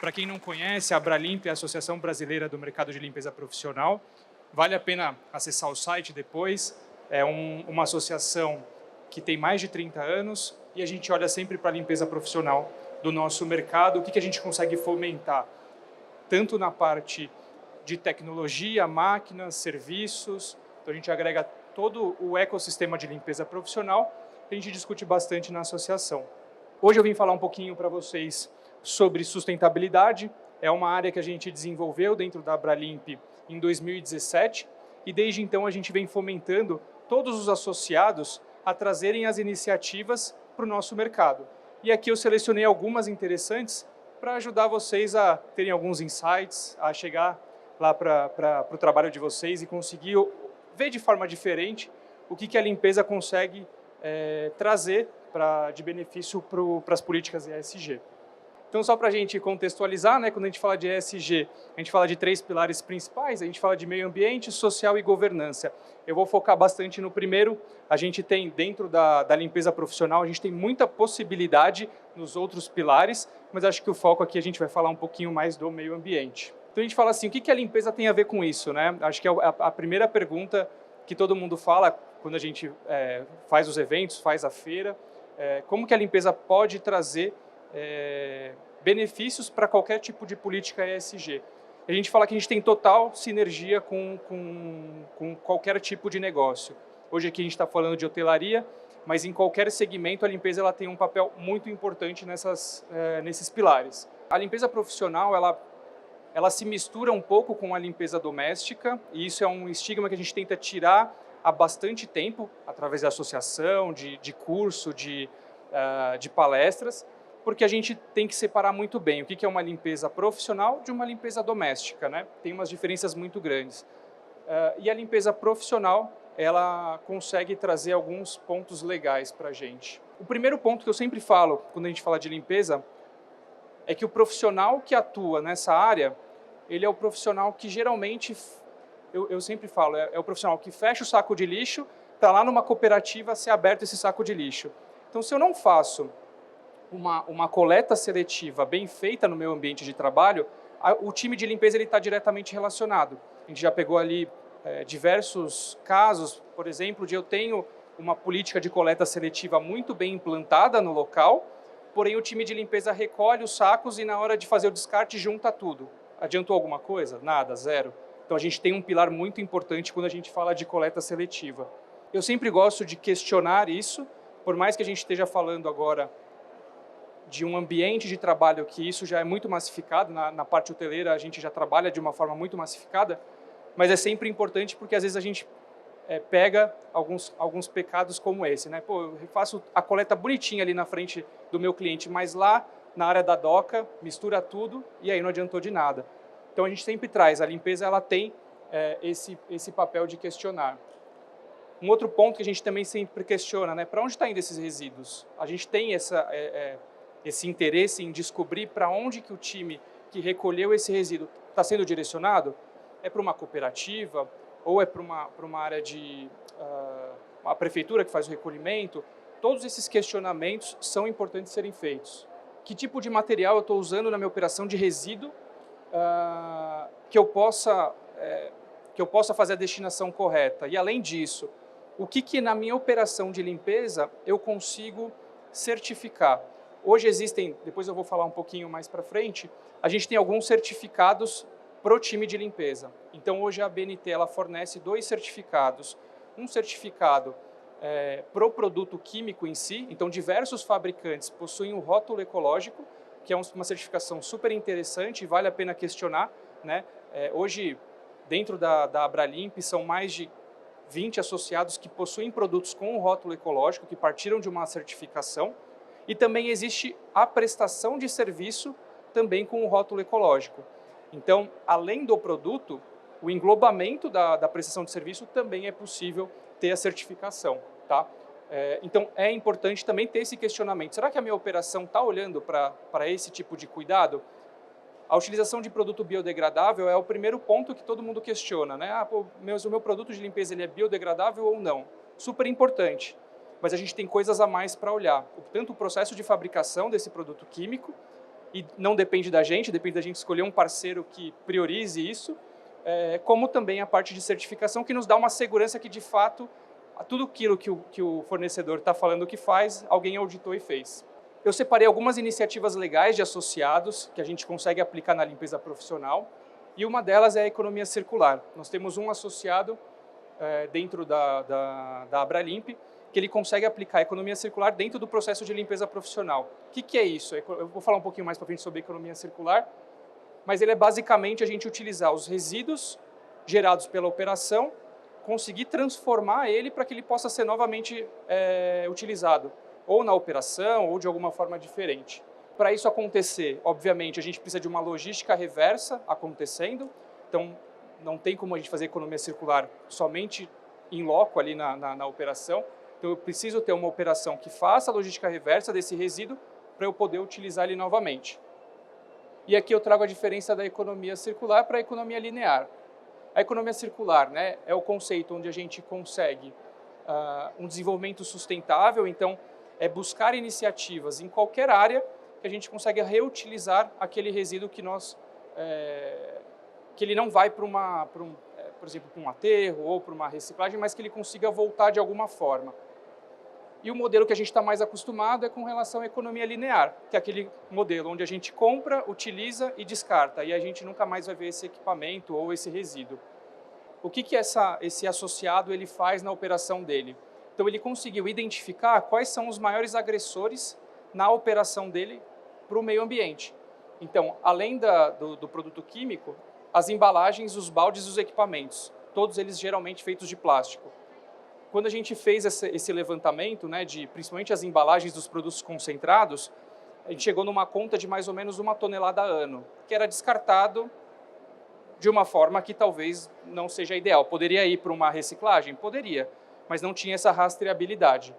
Para quem não conhece, a Abralimp é a Associação Brasileira do Mercado de Limpeza Profissional. Vale a pena acessar o site depois. É uma associação que tem mais de 30 anos e a gente olha sempre para a limpeza profissional do nosso mercado, o que a gente consegue fomentar, tanto na parte de tecnologia, máquinas, serviços. Então a gente agrega todo o ecossistema de limpeza profissional que a gente discute bastante na associação. Hoje eu vim falar um pouquinho para vocês sobre sustentabilidade. É uma área que a gente desenvolveu dentro da Abralimp em 2017 e desde então a gente vem fomentando todos os associados a trazerem as iniciativas para o nosso mercado. E aqui eu selecionei algumas interessantes para ajudar vocês a terem alguns insights, a chegar lá para o trabalho de vocês e conseguir ver de forma diferente o que a limpeza consegue trazer de benefício para as políticas ESG. Então, só para a gente contextualizar, né, quando a gente fala de ESG, a gente fala de 3 pilares principais, a gente fala de meio ambiente, social e governança. Eu vou focar bastante no primeiro. A gente tem, dentro da limpeza profissional, a gente tem muita possibilidade nos outros pilares, mas acho que o foco aqui a gente vai falar um pouquinho mais do meio ambiente. Então, a gente fala assim, o que a limpeza tem a ver com isso, né? Acho que é a primeira pergunta que todo mundo fala quando a gente faz os eventos, faz a feira, como que a limpeza pode trazer benefícios para qualquer tipo de política ESG. A gente fala que a gente tem total sinergia com qualquer tipo de negócio. Hoje aqui a gente está falando de hotelaria, mas em qualquer segmento a limpeza ela tem um papel muito importante nesses pilares. A limpeza profissional ela se mistura um pouco com a limpeza doméstica e isso é um estigma que a gente tenta tirar há bastante tempo, através da associação, de curso, de palestras, porque a gente tem que separar muito bem o que é uma limpeza profissional de uma limpeza doméstica, né? Tem umas diferenças muito grandes. E a limpeza profissional, ela consegue trazer alguns pontos legais para a gente. O primeiro ponto que eu sempre falo, quando a gente fala de limpeza, é que o profissional que atua nessa área, ele é o profissional que geralmente, eu sempre falo, é o profissional que fecha o saco de lixo, está lá numa cooperativa a ser aberto esse saco de lixo. Então, se eu não faço uma coleta seletiva bem feita no meu ambiente de trabalho, o time de limpeza está diretamente relacionado. A gente já pegou ali diversos casos, por exemplo, de eu tenho uma política de coleta seletiva muito bem implantada no local, porém o time de limpeza recolhe os sacos e na hora de fazer o descarte junta tudo. Adiantou alguma coisa? Nada, zero. Então a gente tem um pilar muito importante quando a gente fala de coleta seletiva. Eu sempre gosto de questionar isso, por mais que a gente esteja falando agora de um ambiente de trabalho que isso já é muito massificado, na parte hoteleira a gente já trabalha de uma forma muito massificada, mas é sempre importante porque às vezes a gente pega alguns pecados como esse, né? Pô, eu faço a coleta bonitinha ali na frente do meu cliente, mas lá na área da doca mistura tudo e aí não adiantou de nada. Então a gente sempre traz, a limpeza ela tem esse papel de questionar. Um outro ponto que a gente também sempre questiona, né? Para onde está indo esses resíduos? A gente tem esse interesse em descobrir para onde que o time que recolheu esse resíduo está sendo direcionado? É para uma cooperativa ou é para uma área de uma prefeitura que faz o recolhimento? Todos esses questionamentos são importantes serem feitos. Que tipo de material eu estou usando na minha operação de resíduo que eu possa fazer a destinação correta? E além disso, o que na minha operação de limpeza eu consigo certificar? Hoje existem, depois eu vou falar um pouquinho mais para frente, a gente tem alguns certificados para o time de limpeza. Então hoje a BNT ela fornece 2 certificados. Um certificado para o produto químico em si, então diversos fabricantes possuem um rótulo ecológico, que é uma certificação super interessante e vale a pena questionar, né? Hoje, dentro da Abralimp, são mais de 20 associados que possuem produtos com o rótulo ecológico, que partiram de uma certificação, e também existe a prestação de serviço também com o rótulo ecológico. Então, além do produto, o englobamento da prestação de serviço também é possível ter a certificação, tá? Então, é importante também ter esse questionamento. Será que a minha operação está olhando para esse tipo de cuidado? A utilização de produto biodegradável é o primeiro ponto que todo mundo questiona, né? O meu produto de limpeza ele é biodegradável ou não? Super importante. Mas a gente tem coisas a mais para olhar. Tanto o processo de fabricação desse produto químico, e não depende da gente, depende da gente escolher um parceiro que priorize isso, como também a parte de certificação, que nos dá uma segurança que, de fato, tudo aquilo que o fornecedor está falando que faz, alguém auditou e fez. Eu separei algumas iniciativas legais de associados que a gente consegue aplicar na limpeza profissional, e uma delas é a economia circular. Nós temos um associado dentro da Abralimp, que ele consegue aplicar a economia circular dentro do processo de limpeza profissional. O que é isso? Eu vou falar um pouquinho mais para frente sobre economia circular, mas ele é basicamente a gente utilizar os resíduos gerados pela operação, conseguir transformar ele para que ele possa ser novamente utilizado, ou na operação, ou de alguma forma diferente. Para isso acontecer, obviamente, a gente precisa de uma logística reversa acontecendo, então não tem como a gente fazer economia circular somente em loco ali na operação. Então eu preciso ter uma operação que faça a logística reversa desse resíduo para eu poder utilizar ele novamente. E aqui eu trago a diferença da economia circular para a economia linear. A economia circular, né, é o conceito onde a gente consegue um desenvolvimento sustentável, então é buscar iniciativas em qualquer área que a gente consegue reutilizar aquele resíduo que que ele não vai para por exemplo, para um aterro ou para uma reciclagem, mas que ele consiga voltar de alguma forma. E o modelo que a gente está mais acostumado é com relação à economia linear, que é aquele modelo onde a gente compra, utiliza e descarta, e a gente nunca mais vai ver esse equipamento ou esse resíduo. O que esse associado ele faz na operação dele? Então ele conseguiu identificar quais são os maiores agressores na operação dele para o meio ambiente. Então, além do produto químico, as embalagens, os baldes e os equipamentos, todos eles geralmente feitos de plástico. Quando a gente fez esse levantamento, né, principalmente as embalagens dos produtos concentrados, a gente chegou numa conta de mais ou menos 1 tonelada ano, que era descartado de uma forma que talvez não seja ideal. Poderia ir para uma reciclagem? Poderia, mas não tinha essa rastreabilidade.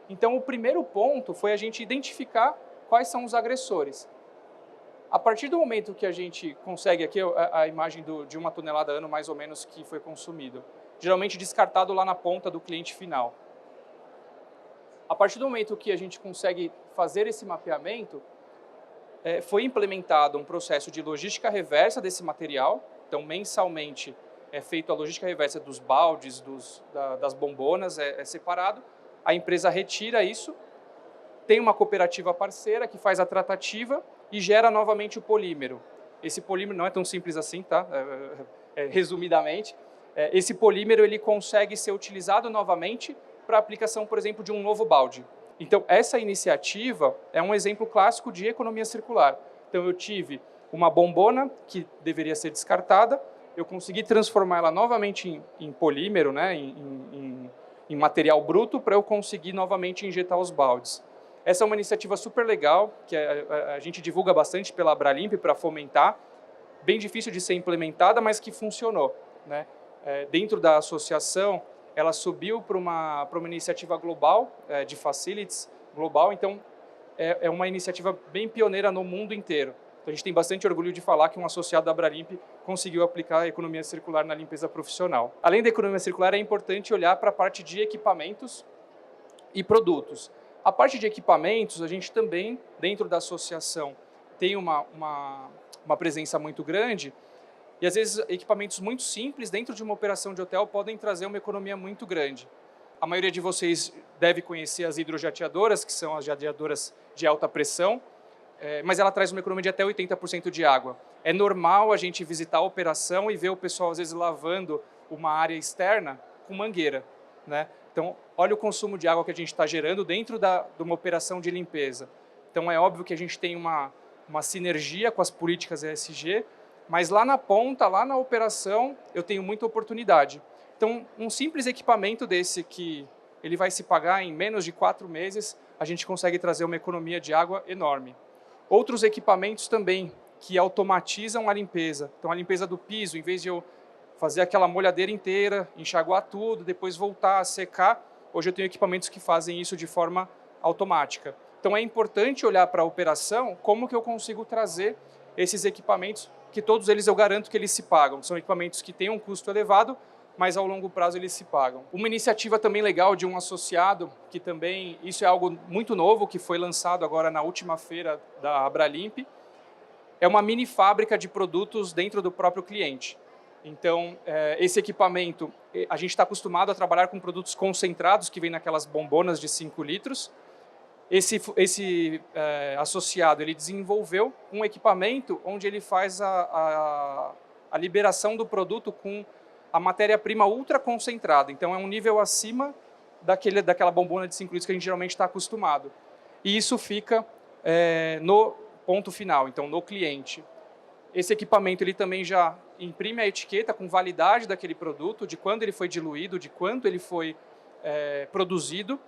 Então, o primeiro ponto foi a gente identificar quais são os agressores. A partir do momento que a gente consegue, aqui a imagem de 1 tonelada ano mais ou menos que foi consumido, geralmente descartado lá na ponta do cliente final. A partir do momento que a gente consegue fazer esse mapeamento, foi implementado um processo de logística reversa desse material, então mensalmente é feita a logística reversa dos baldes, das bombonas, é separado, a empresa retira isso, tem uma cooperativa parceira que faz a tratativa e gera novamente o polímero. Esse polímero não é tão simples assim, tá? Resumidamente, esse polímero ele consegue ser utilizado novamente para a aplicação, por exemplo, de um novo balde. Então, essa iniciativa é um exemplo clássico de economia circular. Então, eu tive uma bombona que deveria ser descartada, eu consegui transformar ela novamente em polímero, né, em material bruto, para eu conseguir novamente injetar os baldes. Essa é uma iniciativa super legal, que a gente divulga bastante pela Abralimp para fomentar, bem difícil de ser implementada, mas que funcionou, né? Dentro da associação, ela subiu para uma iniciativa global, de facilities global, então é uma iniciativa bem pioneira no mundo inteiro. Então a gente tem bastante orgulho de falar que um associado da Abralimp conseguiu aplicar a economia circular na limpeza profissional. Além da economia circular, é importante olhar para a parte de equipamentos e produtos. A parte de equipamentos, a gente também, dentro da associação, tem uma presença muito grande e, às vezes, equipamentos muito simples dentro de uma operação de hotel podem trazer uma economia muito grande. A maioria de vocês deve conhecer as hidrojateadoras, que são as jateadoras de alta pressão, mas ela traz uma economia de até 80% de água. É normal a gente visitar a operação e ver o pessoal, às vezes, lavando uma área externa com mangueira, né? Então, olha o consumo de água que a gente está gerando dentro de uma operação de limpeza. Então, é óbvio que a gente tem uma sinergia com as políticas ESG, mas lá na ponta, lá na operação, eu tenho muita oportunidade. Então, um simples equipamento desse que ele vai se pagar em menos de 4 meses, a gente consegue trazer uma economia de água enorme. Outros equipamentos também que automatizam a limpeza. Então, a limpeza do piso, em vez de eu fazer aquela molhadeira inteira, enxaguar tudo, depois voltar a secar, hoje eu tenho equipamentos que fazem isso de forma automática. Então é importante olhar para a operação como que eu consigo trazer esses equipamentos, que todos eles eu garanto que eles se pagam. São equipamentos que têm um custo elevado, mas ao longo prazo eles se pagam. Uma iniciativa também legal de um associado, que também, isso é algo muito novo, que foi lançado agora na última feira da Abralimp, é uma mini fábrica de produtos dentro do próprio cliente. Então, esse equipamento, a gente está acostumado a trabalhar com produtos concentrados que vêm naquelas bombonas de 5 litros. Esse associado, ele desenvolveu um equipamento onde ele faz a liberação do produto com a matéria-prima ultra concentrada. Então, é um nível acima daquela bombona de 5 litros que a gente geralmente está acostumado. E isso fica no ponto final, então no cliente. Esse equipamento ele também já imprime a etiqueta com validade daquele produto, de quando ele foi diluído, de quanto ele foi produzido,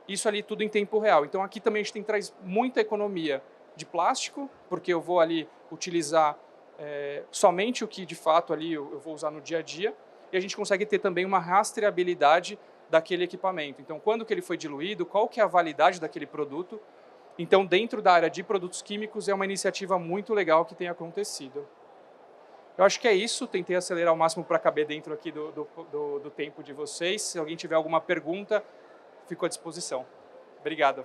isso ali tudo em tempo real. Então aqui também a gente traz muita economia de plástico, porque eu vou ali utilizar somente o que de fato ali eu vou usar no dia a dia, e a gente consegue ter também uma rastreabilidade daquele equipamento. Então quando que ele foi diluído, qual que é a validade daquele produto. Então, dentro da área de produtos químicos, é uma iniciativa muito legal que tem acontecido. Eu acho que é isso, tentei acelerar ao máximo para caber dentro aqui do tempo de vocês. Se alguém tiver alguma pergunta, fico à disposição. Obrigado.